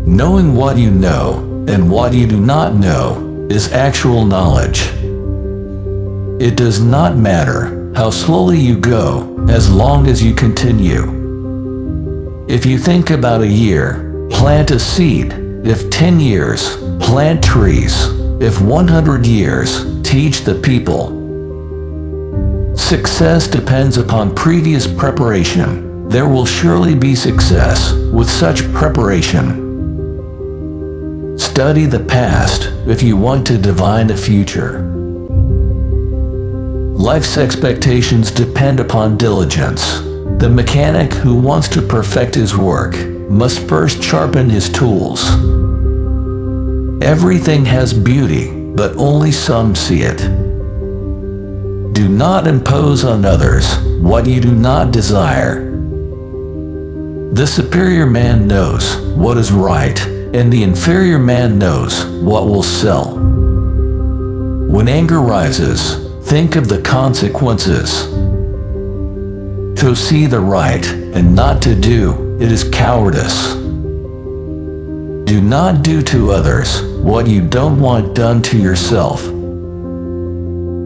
Knowing what you know and what you do not know is actual knowledge. It does not matter how slowly you go as long as you continue. If you think about a year, plant a seed. If 10 years, plant trees. If 100 years, teach the people. Success depends upon previous preparation. There will surely be success with such preparation. Study the past if you want to divine the future. Life's expectations depend upon diligence. The mechanic who wants to perfect his work must first sharpen his tools. Everything has beauty, but only some see it. Do not impose on others what you do not desire. The superior man knows what is right, and the inferior man knows what will sell. When anger rises, think of the consequences. To see the right and not to do it is cowardice. Do not do to others what you don't want done to yourself.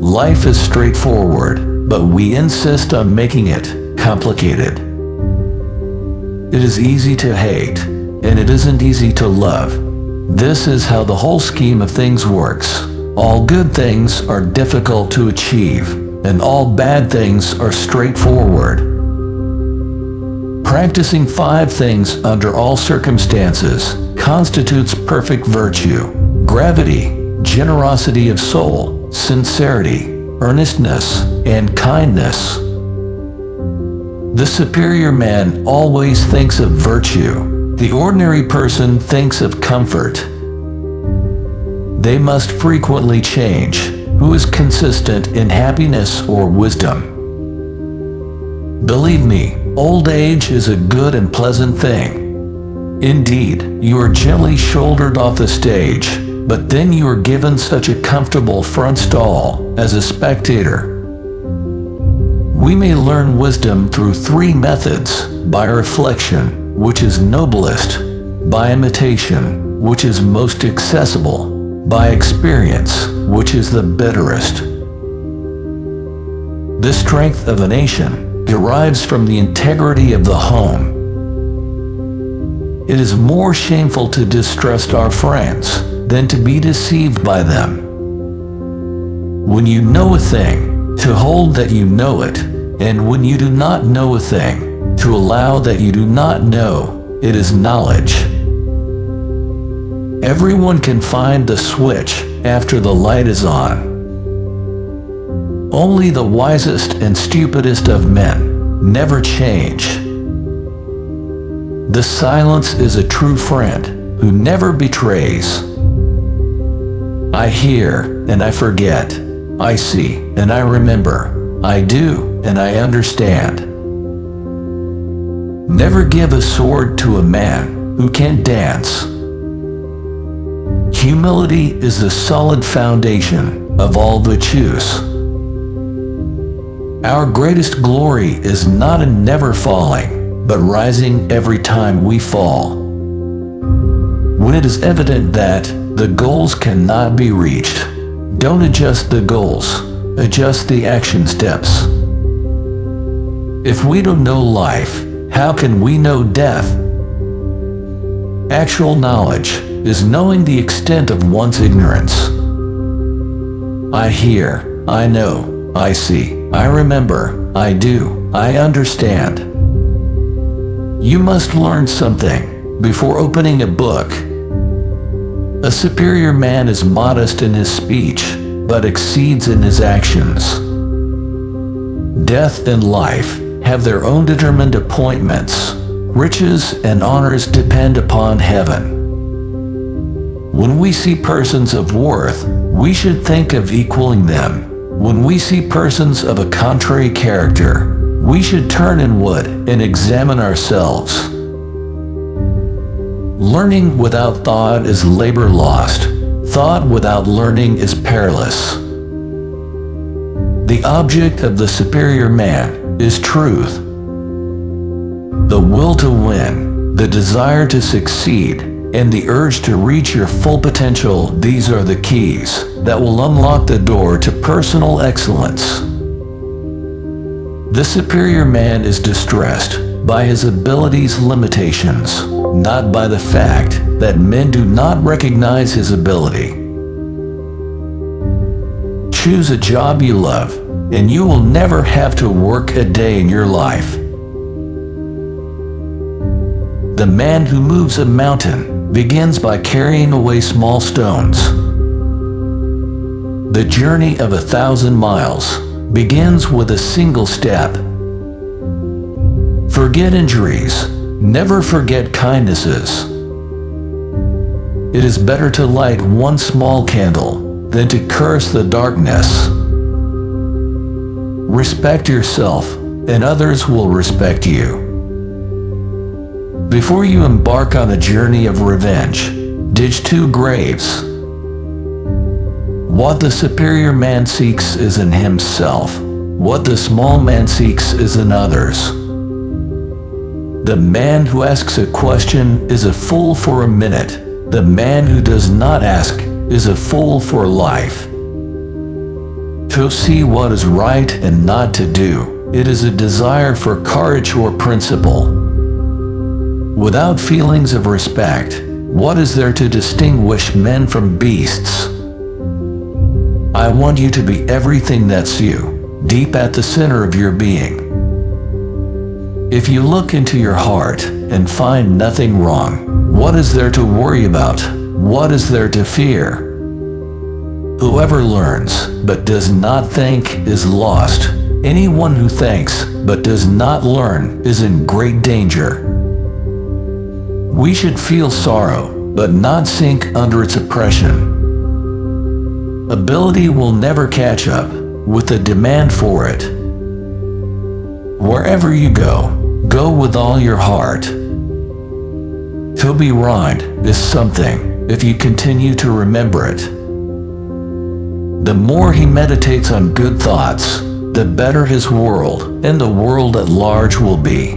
Life is straightforward, but we insist on making it complicated. It is easy to hate, and it isn't easy to love. This is how the whole scheme of things works. All good things are difficult to achieve, and all bad things are straightforward. Practicing 5 things under all circumstances constitutes perfect virtue: gravity, generosity of soul, sincerity, earnestness, and kindness. The superior man always thinks of virtue. The ordinary person thinks of comfort. They must frequently change. Who is consistent in happiness or wisdom? Believe me, old age is a good and pleasant thing. Indeed, you are gently shouldered off the stage, but then you are given such a comfortable front stall as a spectator. We may learn wisdom through 3 methods: by reflection, which is noblest; by imitation, which is most accessible; by experience, which is the bitterest. The strength of a nation derives from the integrity of the home. It is more shameful to distrust our friends than to be deceived by them. When you know a thing, to hold that you know it, and when you do not know a thing, to allow that you do not know, it is knowledge. Everyone can find the switch after the light is on. Only the wisest and stupidest of men never change. The silence is a true friend who never betrays. I hear and I forget. I see and I remember. I do and I understand. Never give a sword to a man who can't dance. Humility is the solid foundation of all virtues. Our greatest glory is not in never falling, but rising every time we fall. When it is evident that the goals cannot be reached, don't adjust the goals, adjust the action steps. If we don't know life, how can we know death? Actual knowledge is knowing the extent of one's ignorance. I hear, I know, I see, I remember, I do, I understand. You must learn something before opening a book. A superior man is modest in his speech, but exceeds in his actions. Death and life have their own determined appointments. Riches and honors depend upon heaven. When we see persons of worth, we should think of equaling them. When we see persons of a contrary character, we should turn inward and examine ourselves. Learning without thought is labor lost. Thought without learning is perilous. The object of the superior man is truth. The will to win, the desire to succeed, and the urge to reach your full potential. These are the keys that will unlock the door to personal excellence. The superior man is distressed by his abilities' limitations, not by the fact that men do not recognize his ability. Choose a job you love, and you will never have to work a day in your life. The man who moves a mountain begins by carrying away small stones. The journey of 1,000 miles begins with a single step. Forget injuries, never forget kindnesses. It is better to light one small candle than to curse the darkness. Respect yourself, and others will respect you. Before you embark on a journey of revenge, ditch 2 graves. What the superior man seeks is in himself. What the small man seeks is in others. The man who asks a question is a fool for a minute. The man who does not ask is a fool for life. To see what is right and not to do, it is a desire for courage or principle. Without feelings of respect, what is there to distinguish men from beasts? I want you to be everything that's you, deep at the center of your being. If you look into your heart and find nothing wrong, what is there to worry about? What is there to fear? Whoever learns but does not think is lost. Anyone who thinks but does not learn is in great danger. We should feel sorrow, but not sink under its oppression. Ability will never catch up with the demand for it. Wherever you go, go with all your heart. To be right is something if you continue to remember it. The more he meditates on good thoughts, the better his world and the world at large will be.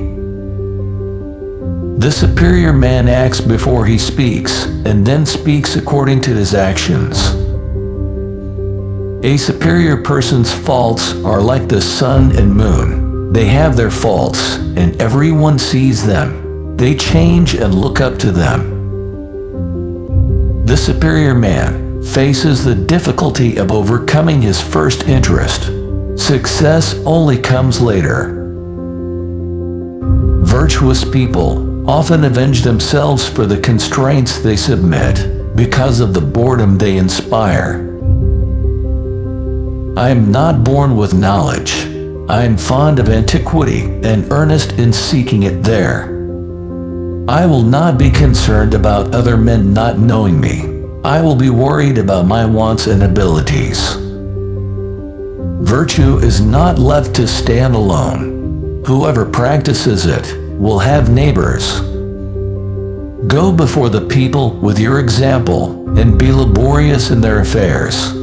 The superior man acts before he speaks, and then speaks according to his actions. A superior person's faults are like the sun and moon. They have their faults, and everyone sees them. They change and look up to them. The superior man faces the difficulty of overcoming his first interest. Success only comes later. Virtuous people often avenge themselves for the constraints they submit because of the boredom they inspire. I am not born with knowledge. I am fond of antiquity and earnest in seeking it there. I will not be concerned about other men not knowing me. I will be worried about my wants and abilities. Virtue is not left to stand alone. Whoever practices it will have neighbors. Go before the people with your example and be laborious in their affairs.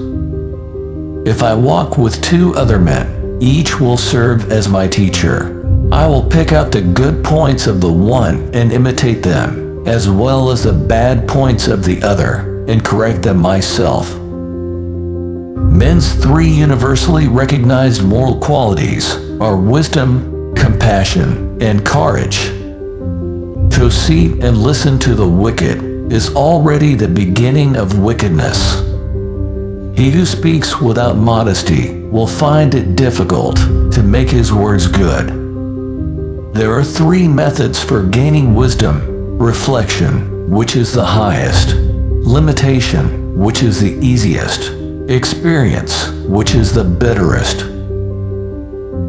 If I walk with 2 other men, each will serve as my teacher. I will pick out the good points of the one and imitate them, as well as the bad points of the other, and correct them myself. Men's 3 universally recognized moral qualities are wisdom, compassion, and courage. To see and listen to the wicked is already the beginning of wickedness. He who speaks without modesty will find it difficult to make his words good. There are 3 methods for gaining wisdom: reflection, which is the highest; limitation, which is the easiest; experience, which is the bitterest.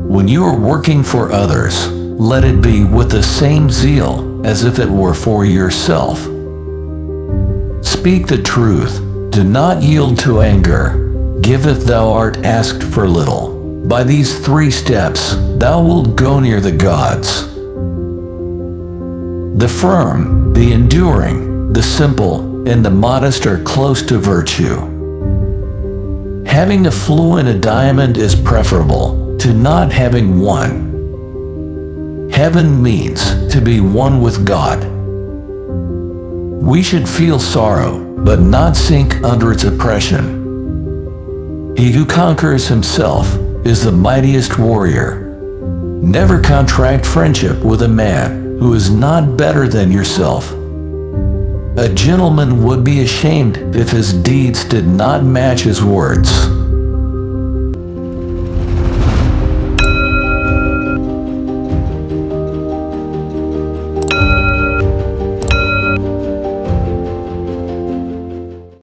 When you are working for others, let it be with the same zeal as if it were for yourself. Speak the truth. Do not yield to anger. Give if thou art asked for little. By these 3 steps, thou wilt go near the gods. The firm, the enduring, the simple, and the modest are close to virtue. Having a flue and a diamond is preferable to not having one. Heaven means to be one with God. We should feel sorrow, but not sink under its oppression. He who conquers himself is the mightiest warrior. Never contract friendship with a man who is not better than yourself. A gentleman would be ashamed if his deeds did not match his words.